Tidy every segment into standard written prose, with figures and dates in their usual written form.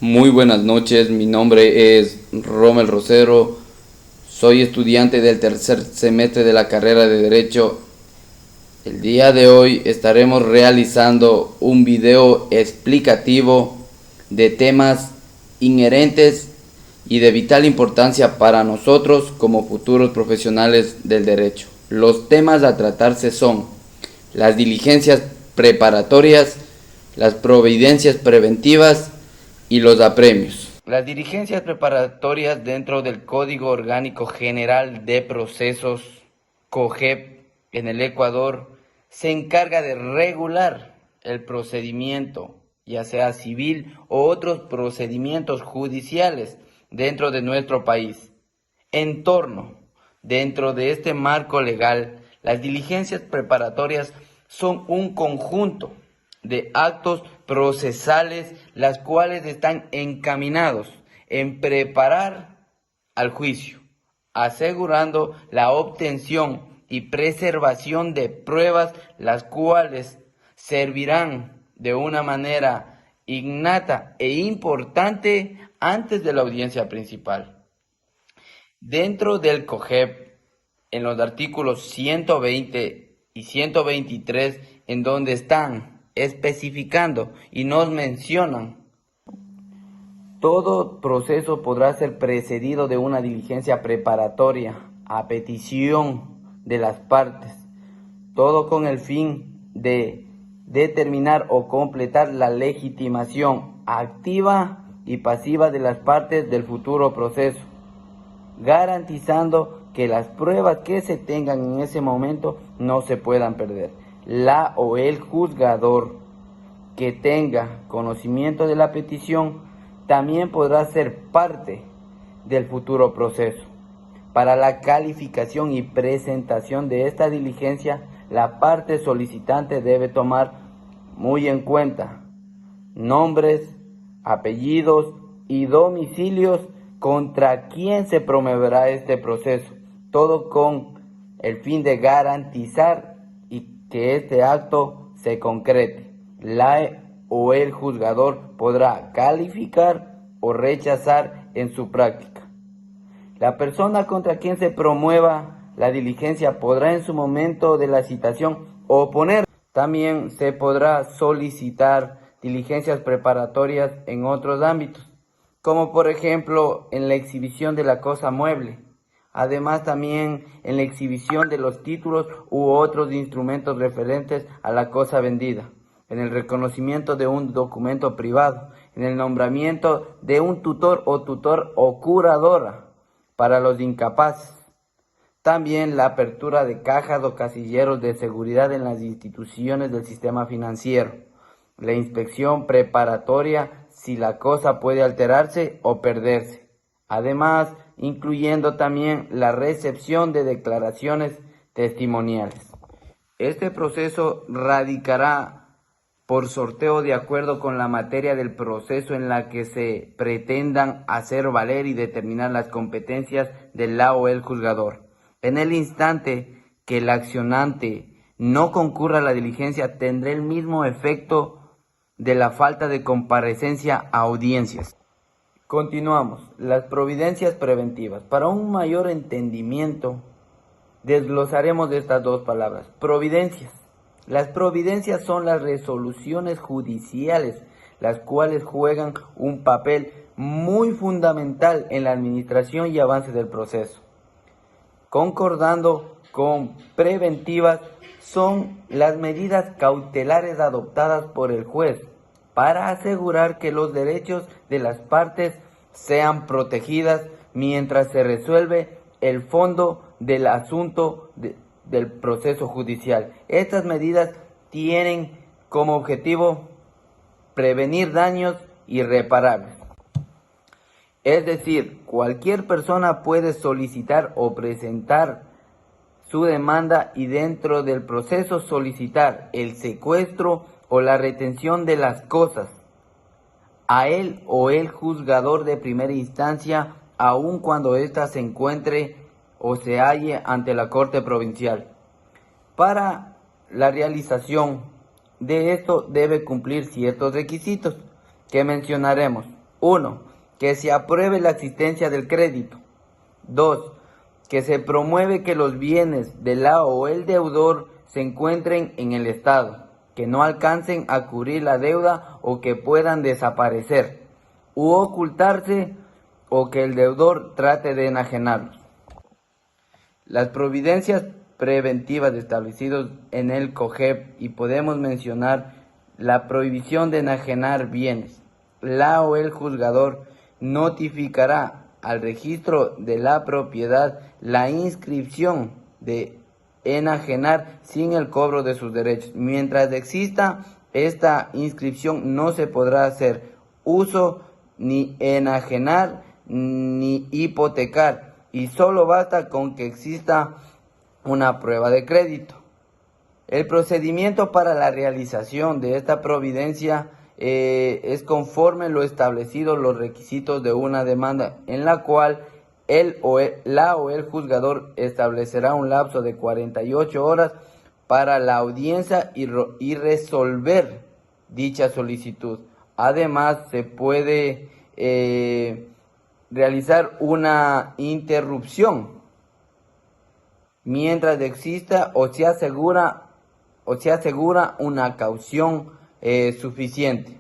Muy buenas noches, mi nombre es Rommel Rosero, soy estudiante del tercer semestre de la carrera de Derecho. El día de hoy estaremos realizando un video explicativo de temas inherentes y de vital importancia para nosotros como futuros profesionales del derecho. Los temas a tratarse son las diligencias preparatorias, las providencias preventivas y los apremios. Las diligencias preparatorias dentro del Código Orgánico General de Procesos, COGEP, en el Ecuador, se encarga de regular el procedimiento, ya sea civil o otros procedimientos judiciales dentro de nuestro país. Dentro de este marco legal, las diligencias preparatorias son un conjunto de actos procesales las cuales están encaminados en preparar al juicio, asegurando la obtención y preservación de pruebas las cuales servirán de una manera innata e importante antes de la audiencia principal. Dentro del COGEP, en los artículos 120 y 123, en donde están especificando y nos mencionan, todo proceso podrá ser precedido de una diligencia preparatoria a petición de las partes, todo con el fin de determinar o completar la legitimación activa y pasiva de las partes del futuro proceso, garantizando que las pruebas que se tengan en ese momento no se puedan perder. La o el juzgador que tenga conocimiento de la petición también podrá ser parte del futuro proceso. Para la calificación y presentación de esta diligencia, la parte solicitante debe tomar muy en cuenta nombres, apellidos y domicilios contra quien se promoverá este proceso, todo con el fin de garantizar y que este acto se concrete. La o el juzgador podrá calificar o rechazar en su práctica. La persona contra quien se promueva la diligencia podrá en su momento de la citación oponer. También se podrá solicitar diligencias preparatorias en otros ámbitos, como por ejemplo en la exhibición de la cosa mueble, además también en la exhibición de los títulos u otros instrumentos referentes a la cosa vendida, en el reconocimiento de un documento privado, en el nombramiento de un tutor o curadora para los incapaces. También la apertura de cajas o casilleros de seguridad en las instituciones del sistema financiero, la inspección preparatoria si la cosa puede alterarse o perderse, además incluyendo también la recepción de declaraciones testimoniales. Este proceso radicará por sorteo de acuerdo con la materia del proceso en la que se pretendan hacer valer y determinar las competencias del la o el juzgador. En el instante que el accionante no concurra a la diligencia, tendrá el mismo efecto de la falta de comparecencia a audiencias. Continuamos. Las providencias preventivas. Para un mayor entendimiento, desglosaremos estas dos palabras. Providencias. Las providencias son las resoluciones judiciales, las cuales juegan un papel muy fundamental en la administración y avance del proceso. Concordando con preventivas, son las medidas cautelares adoptadas por el juez para asegurar que los derechos de las partes sean protegidas mientras se resuelve el fondo del asunto del proceso judicial. Estas medidas tienen como objetivo prevenir daños irreparables. Es decir, cualquier persona puede solicitar o presentar su demanda y dentro del proceso solicitar el secuestro o la retención de las cosas a él o el juzgador de primera instancia, aun cuando ésta se encuentre o se halle ante la Corte Provincial. Para la realización de esto debe cumplir ciertos requisitos que mencionaremos. 1. Que se apruebe la existencia del crédito. 2. Que se promueve que los bienes del la o el deudor se encuentren en el Estado, que no alcancen a cubrir la deuda o que puedan desaparecer u ocultarse o que el deudor trate de enajenarlos. Las providencias preventivas establecidas en el COGEP, y podemos mencionar la prohibición de enajenar bienes. La o el juzgador notificará al registro de la propiedad la inscripción de enajenar sin el cobro de sus derechos. Mientras exista esta inscripción, no se podrá hacer uso ni enajenar ni hipotecar, y solo basta con que exista una prueba de crédito. El procedimiento para la realización de esta providencia es conforme lo establecido los requisitos de una demanda, en la cual la o el juzgador establecerá un lapso de 48 horas para la audiencia y resolver dicha solicitud. Además, se puede realizar una interrupción mientras exista o se asegura una caución suficiente.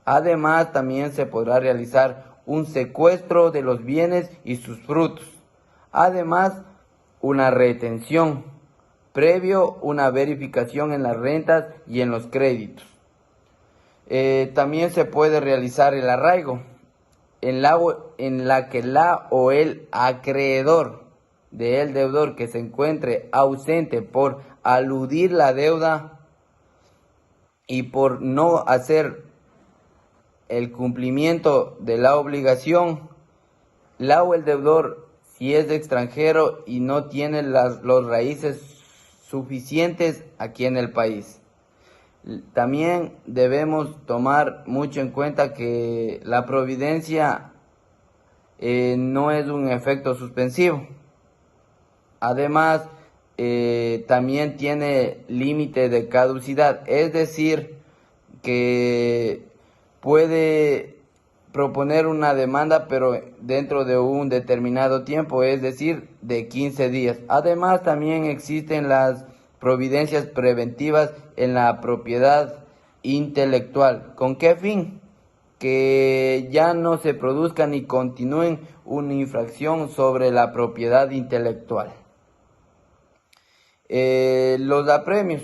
Además, también se podrá realizar un secuestro de los bienes y sus frutos. Además, una retención, previo una verificación en las rentas y en los créditos. También se puede realizar el arraigo, en la que la o el acreedor del deudor que se encuentre ausente por aludir la deuda y por no hacer el cumplimiento de la obligación, la o el deudor, si es extranjero y no tiene los raíces suficientes aquí en el país. También debemos tomar mucho en cuenta que la providencia no es un efecto suspensivo. Además, también tiene límite de caducidad, es decir, que puede proponer una demanda, pero dentro de un determinado tiempo, es decir, de 15 días. Además, también existen las providencias preventivas en la propiedad intelectual. ¿Con qué fin? Que ya no se produzca ni continúen una infracción sobre la propiedad intelectual. Los apremios.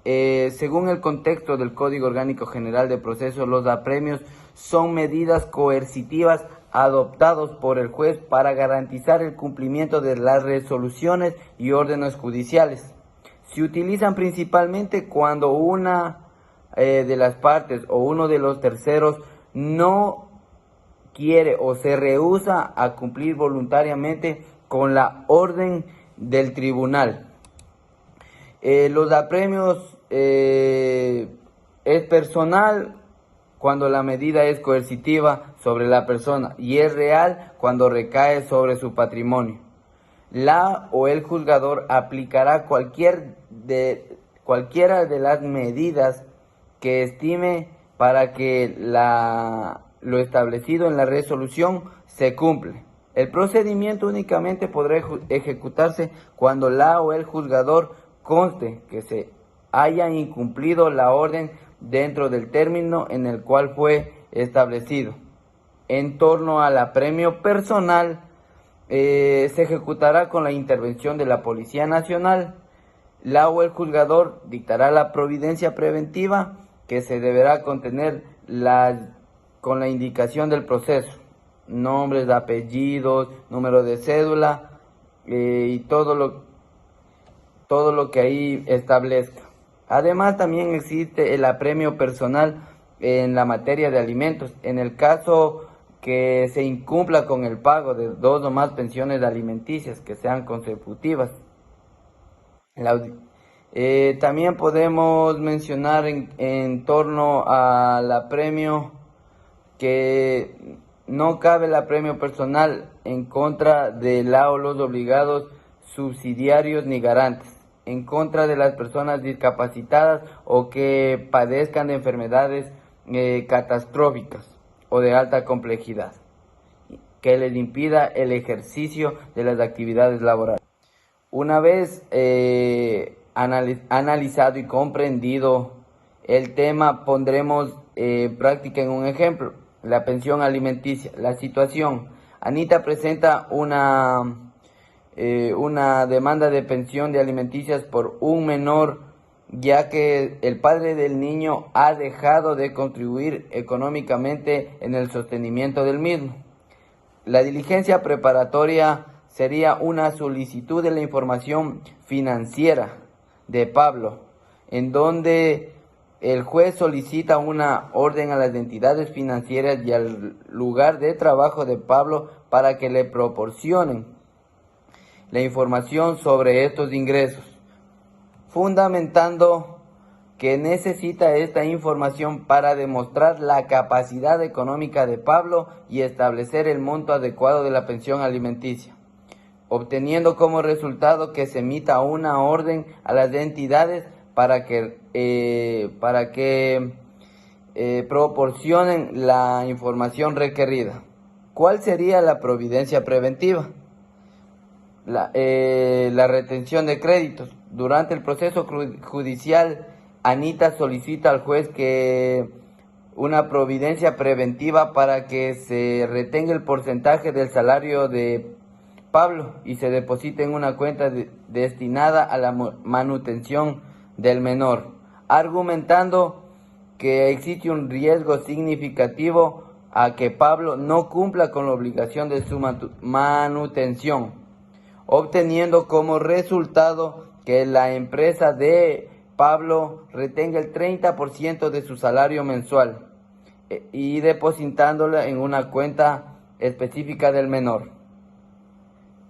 Según el contexto del Código Orgánico General de Proceso, los apremios son medidas coercitivas adoptados por el juez para garantizar el cumplimiento de las resoluciones y órdenes judiciales. Se utilizan principalmente cuando una de las partes o uno de los terceros no quiere o se rehúsa a cumplir voluntariamente con la orden del tribunal. Los apremios es personal cuando la medida es coercitiva sobre la persona y es real cuando recae sobre su patrimonio. La o el juzgador aplicará cualquiera de las medidas que estime para que lo establecido en la resolución se cumple. El procedimiento únicamente podrá ejecutarse cuando la o el juzgador conste que se haya incumplido la orden dentro del término en el cual fue establecido. En torno al apremio personal, se ejecutará con la intervención de la Policía Nacional. La o el juzgador dictará la providencia preventiva que se deberá contener con la indicación del proceso, nombres, apellidos, número de cédula y todo lo que ahí establezca. Además, también existe el apremio personal en la materia de alimentos. En el caso que se incumpla con el pago de 2 o más pensiones alimenticias que sean consecutivas. También podemos mencionar en torno al apremio que no cabe el apremio personal en contra de la o los obligados subsidiarios ni garantes. en contra de las personas discapacitadas o que padezcan de enfermedades catastróficas o de alta complejidad, que les impida el ejercicio de las actividades laborales. Una vez analizado y comprendido el tema, pondremos en práctica en un ejemplo, la pensión alimenticia. La situación: Anita presenta una demanda de pensión de alimenticias por un menor, ya que el padre del niño ha dejado de contribuir económicamente en el sostenimiento del mismo. La diligencia preparatoria sería una solicitud de la información financiera de Pablo, en donde el juez solicita una orden a las entidades financieras y al lugar de trabajo de Pablo para que le proporcionen la información sobre estos ingresos, fundamentando que necesita esta información para demostrar la capacidad económica de Pablo y establecer el monto adecuado de la pensión alimenticia, obteniendo como resultado que se emita una orden a las entidades para que proporcionen la información requerida. ¿Cuál sería la providencia preventiva? La retención de créditos. Durante el proceso judicial, Anita solicita al juez que una providencia preventiva para que se retenga el porcentaje del salario de Pablo y se deposite en una cuenta destinada a la manutención del menor, argumentando que existe un riesgo significativo a que Pablo no cumpla con la obligación de su manutención, obteniendo como resultado que la empresa de Pablo retenga el 30% de su salario mensual y depositándola en una cuenta específica del menor.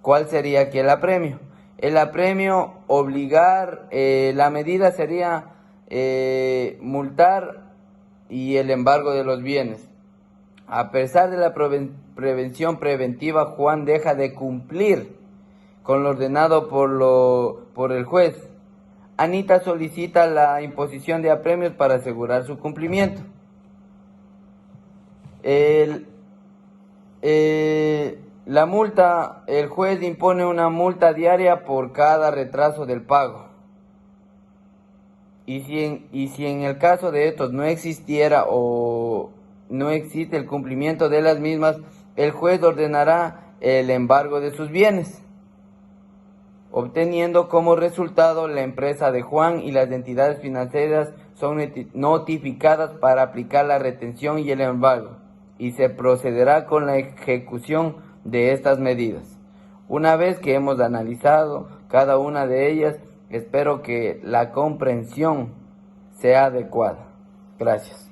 ¿Cuál sería aquí el apremio? El apremio obligar, la medida sería multar y el embargo de los bienes. A pesar de la prevención preventiva, Juan deja de cumplir con lo ordenado por el juez. Anita solicita la imposición de apremios para asegurar su cumplimiento. La multa, el juez impone una multa diaria por cada retraso del pago. Y si en el caso de estos no existiera o no existe el cumplimiento de las mismas, el juez ordenará el embargo de sus bienes, obteniendo como resultado la empresa de Juan y las entidades financieras son notificadas para aplicar la retención y el embargo, y se procederá con la ejecución de estas medidas. Una vez que hemos analizado cada una de ellas, espero que la comprensión sea adecuada. Gracias.